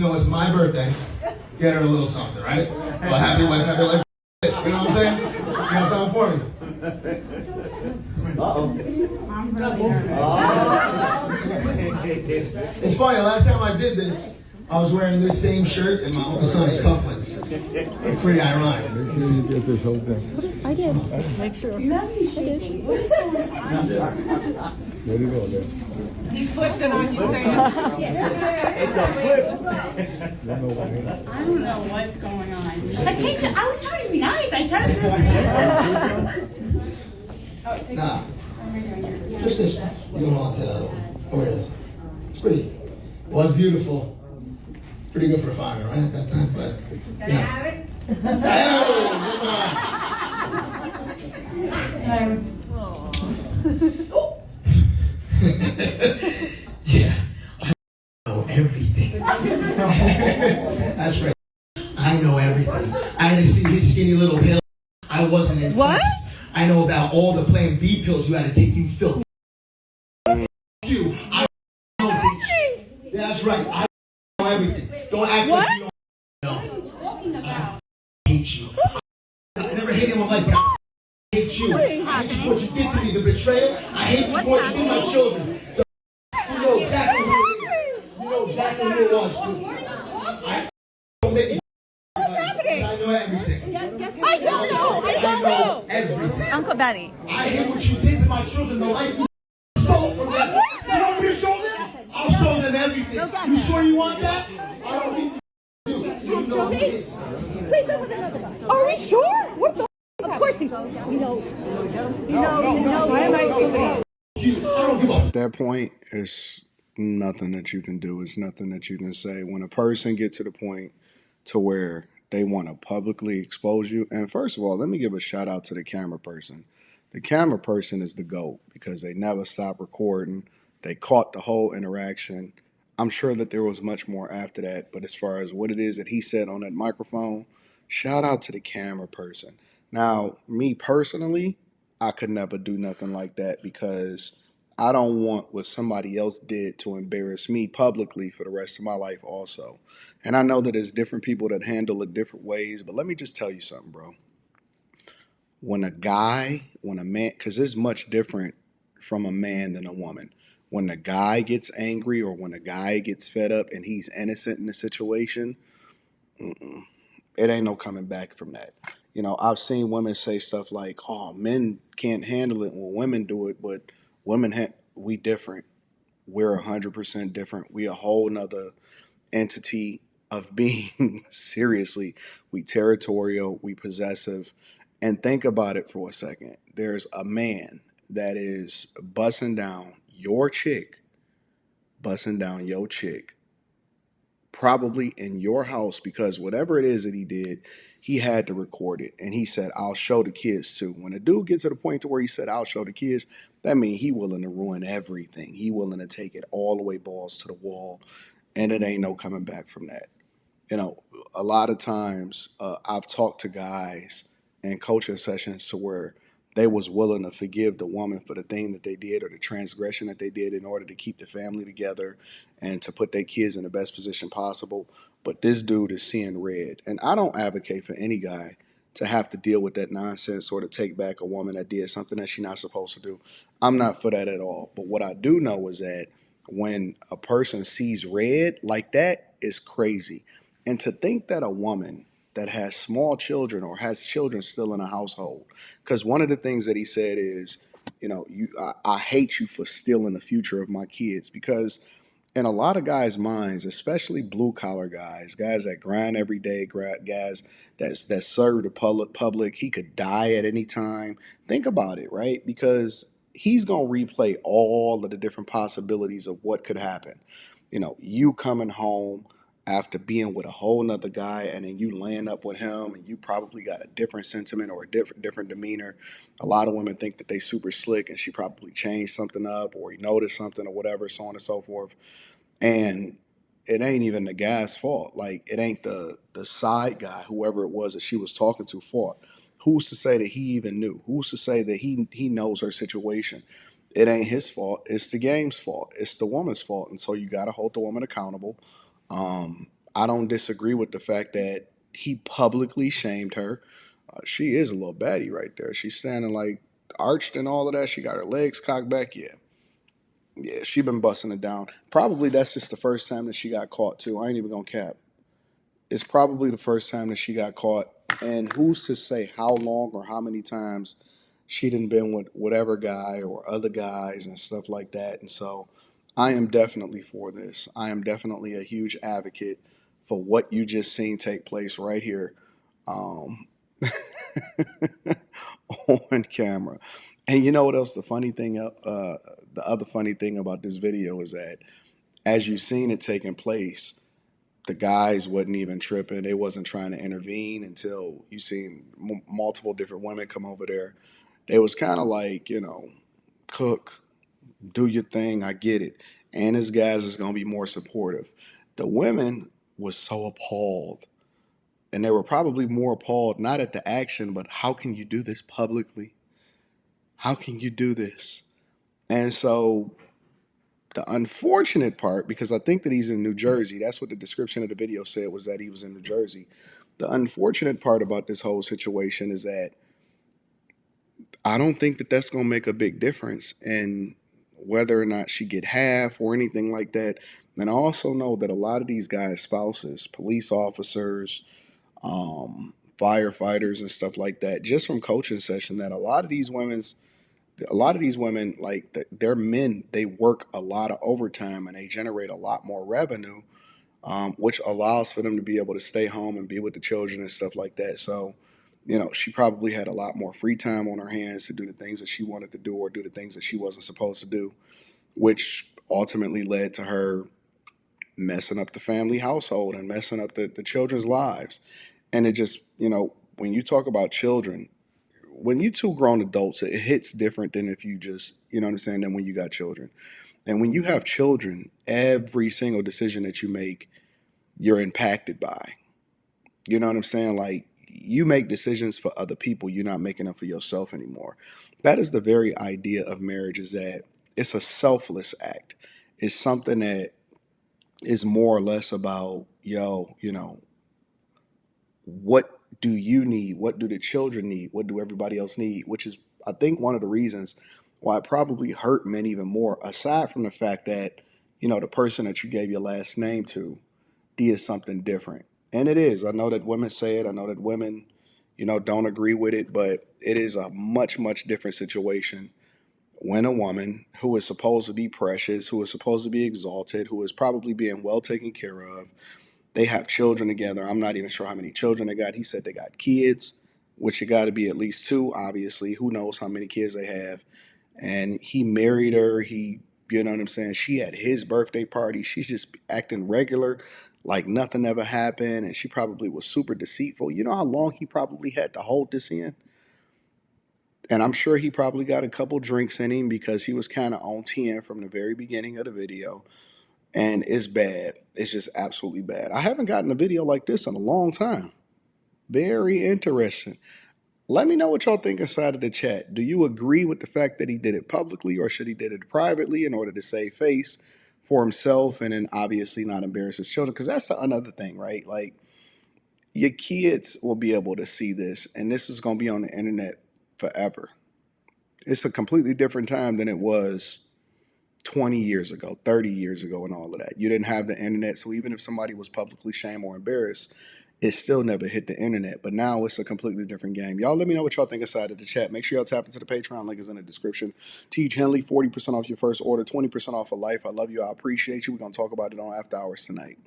know it's my birthday, get her a little something, right? Well, happy wife, happy life. You know what I'm saying? You got something for me? It's funny, the last time I did this, I was wearing this same shirt and my own son's cufflinks. It's pretty ironic. You get this whole thing. I did. Make sure. Let it go there. He flipped it on you saying, It's a flip. I don't know what's going on. I was trying to be nice. I tried to be Nah, just this one. You don't want the other one. Oh, it is. It's pretty. It was beautiful. Pretty good for a fireman, right, at that time, but, you know. have it? Yeah, I know everything. That's right. I know everything. I had to see his skinny little pill. I wasn't in. What? I know about all the Plan B pills you had to take. You filthy. You. I know, bitch. That's right. I know everything. Don't act like you don't know. I hate you. I never hated anyone like you. I hate you. I hate what you did to me, the betrayal. I hate what you did to my children. You know exactly who it is. You know exactly who it was, too. I don't make you. What's happening? I know everything. I don't know. I don't know. Everything. Uncle Benny. I hate what you did to my children, the life you stole from them. You want me to show them? I'll show them everything. You sure you want that? I don't need to. You know who it is. Are we sure? What the? Of course he knows. He knows. He knows. Why am I doing? I don't give a At that point, it's nothing that you can do. It's nothing that you can say. When a person gets to the point to where they want to publicly expose you, and first of all, let me give a shout out to the camera person. The camera person is the GOAT because they never stop recording. They caught the whole interaction. I'm sure that there was much more after that, but as far as what it is that he said on that microphone, shout out to the camera person. Now, me personally, I could never do nothing like that because I don't want what somebody else did to embarrass me publicly for the rest of my life also. And I know that there's different people that handle it different ways, but let me just tell you something, bro. When a man, because it's much different from a man than a woman. When a guy gets angry or when a guy gets fed up and he's innocent in the situation, it ain't no coming back from that. You know, I've seen women say stuff like, "Oh, men can't handle it." Well, women do it, but we different. We're 100% different. We a whole nother entity of being. Seriously, we territorial, we possessive, and think about it for a second. There's a man that is busting down your chick, probably in your house because whatever it is that he did, he had to record it. And he said, I'll show the kids too. When a dude gets to the point to where he said, I'll show the kids, that means he willing to ruin everything. He willing to take it all the way balls to the wall. And it ain't no coming back from that. You know, a lot of times I've talked to guys in coaching sessions to where they was willing to forgive the woman for the thing that they did or the transgression that they did in order to keep the family together and to put their kids in the best position possible. But this dude is seeing red. And I don't advocate for any guy to have to deal with that nonsense or to take back a woman that did something that she's not supposed to do. I'm not for that at all. But what I do know is that when a person sees red like that, it's crazy. And to think that a woman that has small children or has children still in a household, because one of the things that he said is, you know, I hate you for stealing the future of my kids. Because in a lot of guys' minds, especially blue collar guys that grind every day, guys that serve the public, he could die at any time. Think about it, right? Because he's gonna replay all of the different possibilities of what could happen. You know, you coming home after being with a whole nother guy and then you land up with him and you probably got a different sentiment or a different demeanor. A lot of women think that they super slick and she probably changed something up or he noticed something or whatever, so on and so forth. And it ain't even the guy's fault. Like, it ain't the side guy, whoever it was that she was talking to, fault. Who's to say that he even knew? Who's to say that he knows her situation? It ain't his fault. It's the game's fault. It's the woman's fault. And so you got to hold the woman accountable. I don't disagree with the fact that he publicly shamed her. She is a little baddie right there. She's standing like arched and all of that. She got her legs cocked back. Yeah. Yeah, she been busting it down. Probably that's just the first time that she got caught too. I ain't even gonna cap. It's probably the first time that she got caught. And who's to say how long or how many times she done been with whatever guy or other guys and stuff like that. And so I am definitely for this. I am definitely a huge advocate for what you just seen take place right here um, on camera. And you know what else? The other funny thing about this video is that as you seen it taking place, the guys wasn't even tripping. They wasn't trying to intervene until you seen multiple different women come over there. They was kind of like, cook, do your thing. I get it. And his guys is gonna be more supportive. The women was so appalled, and they were probably more appalled not at the action, but how can you do this publicly? How can you do this? And so the unfortunate part, because I think that he's in New Jersey, that's what the description of the video said, was that he was in New Jersey. The unfortunate part about this whole situation is that I don't think that that's going to make a big difference in whether or not she get half or anything like that. And I also know that a lot of these guys' spouses, police officers, firefighters and stuff like that, just from coaching session, that a lot of these women, like their men, they work a lot of overtime and they generate a lot more revenue, which allows for them to be able to stay home and be with the children and stuff like that. So, she probably had a lot more free time on her hands to do the things that she wanted to do or do the things that she wasn't supposed to do, which ultimately led to her messing up the family household and messing up the children's lives. And it just, when you talk about children, when you two grown adults, it hits different than if you just, you know what I'm saying, than when you got children. And when you have children, every single decision that you make, you're impacted by. You know what I'm saying? Like, you make decisions for other people, you're not making them for yourself anymore. That is the very idea of marriage, is that it's a selfless act. It's something that is more or less about, what do you need? What do the children need? What do everybody else need? Which is, I think, one of the reasons why it probably hurt men even more, aside from the fact that, the person that you gave your last name to did something different. And it is. I know that women say it. I know that women, don't agree with it, but it is a much, much different situation when a woman who is supposed to be precious, who is supposed to be exalted, who is probably being well taken care of, they have children together. I'm not even sure how many children they got. He said they got kids, which it got to be at least two, obviously. Who knows how many kids they have. And he married her. You know what I'm saying? She had his birthday party. She's just acting regular, like nothing ever happened. And she probably was super deceitful. You know how long he probably had to hold this in? And I'm sure he probably got a couple drinks in him because he was kind of on 10 from the very beginning of the video. And it's bad. It's just absolutely bad. I haven't gotten a video like this in a long time. Very interesting. Let me know what y'all think inside of the chat. Do you agree with the fact that he did it publicly, or should he did it privately in order to save face for himself and then obviously not embarrass his children? Because that's another thing, right? Like, your kids will be able to see this, and this is going to be on the internet forever. It's a completely different time than it was 20 years ago, 30 years ago, and all of that. You didn't have the internet, so even if somebody was publicly shamed or embarrassed, it still never hit the internet. But now it's a completely different game. Y'all let me know what y'all think inside of the chat. Make sure y'all tap into the Patreon. Link is in the description. Teach Henley, 40% off your first order, 20% off for life. I love you. I appreciate you. We're going to talk about it on After Hours tonight.